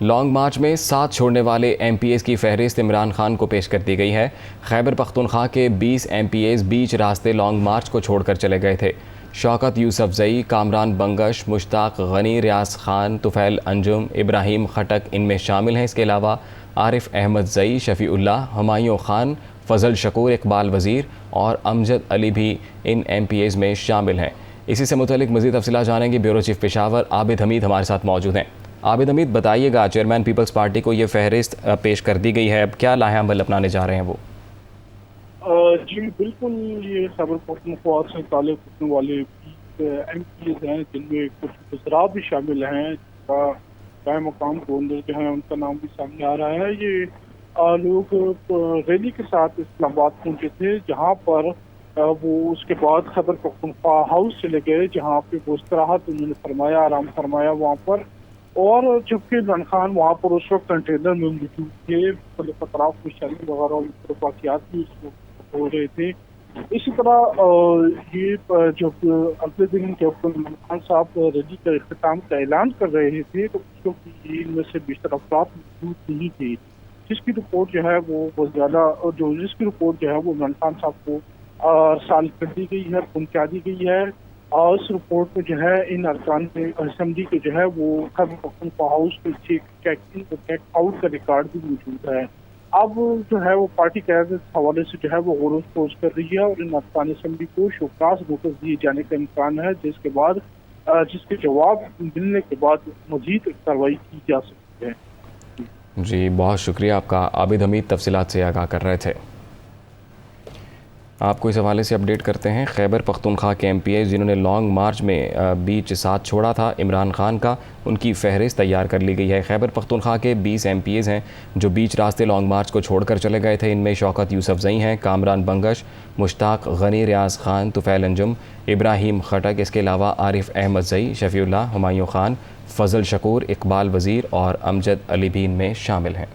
Long march میں ساتھ چھوڑنے والے ایم پی ایز کی فہرست عمران خان کو پیش کر دی گئی ہے۔ خیبر پختونخوا کے 20 ایم پی ایز بیچ راستے لانگ مارچ کو چھوڑ کر چلے گئے تھے۔ شوکت یوسفزئی، کامران بنگش، مشتاق غنی، ریاض خان، طفیل انجم، ابراہیم خٹک ان میں شامل ہیں۔ اس کے علاوہ عارف احمد زئی، شفیع اللہ، ہمایوں خان، فضل شکور، اقبال وزیر اور امجد علی بھی ان ایم پی ایز میں شامل ہیں۔ اسی سے متعلق مزید تفصیلات جانیں گے۔ بیورو چیف پشاور عابد حمید ہمارے ساتھ موجود ہیں۔ عابد حمید، بتائیے گا، چیئرمین پیپلز پارٹی کو یہ فہرست پیش کر دی گئی ہے، اب کیا لائحہ عمل اپنانے جا رہے ہیں وہ؟ جی بالکل، یہ خیبر پختونخوا سے تعلق رکھنے والے ایم پیز ہیں جن میں کچھ وزراء بھی شامل ہیں، قائم مقام گورنر جو ہیں ان کا نام بھی سامنے آ رہا ہے۔ یہ لوگ ریلی کے ساتھ اسلام آباد پہنچے تھے، جہاں پر وہ اس کے بعد خیبر پختونخوا ہاؤس چلے گئے، جہاں پہ وہ استراحت انہوں نے فرمایا، آرام فرمایا وہاں پر۔ اور جبکہ عمران خان وہاں پر اس وقت کنٹینر میں موجود تھے، مختلف اطراف میں شیلنگ وغیرہ اور مختلف واقعات بھی اس وقت ہو رہے تھے۔ اسی طرح یہ جب اگلے دن جب عمران خان صاحب ریلی کا اختتام کا اعلان کر رہے تھے تو اس وقت ان میں سے بیشتر افراد موجود نہیں تھے، جس کی رپورٹ جو ہے وہ بہت زیادہ جس کی رپورٹ جو ہے وہ عمران خان صاحب کو ارسال کر دی گئی ہے، پہنچا دی گئی ہے۔ اور اس رپورٹ میں جو ہے ان ارکان اسمبلی کے جو ہے وہ خیبر پختونخوا ہاؤس کے چیک ان اور چیک آؤٹ کا ریکارڈ بھی موجود ہے۔ اب جو ہے وہ پارٹی قیادت اس حوالے سے جو ہے وہ غور و خوض کر رہی ہے اور ان ارکان اسمبلی کو شوکاز نوٹس دیے جانے کا امکان ہے، جس کے جواب ملنے کے بعد مزید کارروائی کی جا سکتی ہے۔ جی بہت شکریہ آپ کا، عابد حمید تفصیلات سے آگاہ کر رہے تھے۔ آپ کو اس حوالے سے اپڈیٹ کرتے ہیں۔ خیبر پختونخوا کے ایم پی ایز جنہوں نے لانگ مارچ میں بیچ ساتھ چھوڑا تھا عمران خان کا، ان کی فہرست تیار کر لی گئی ہے۔ خیبر پختونخوا کے 20 ایم پی ایز ہیں جو بیچ راستے لانگ مارچ کو چھوڑ کر چلے گئے تھے۔ ان میں شوکت یوسفزئی ہیں، کامران بنگش، مشتاق غنی، ریاض خان، طفیل انجم، ابراہیم خٹک، اس کے علاوہ عارف احمد زئی، شفیع اللہ، ہمایوں خان، فضل شکور، اقبال وزیر اور امجد علی بھی ان میں شامل ہیں۔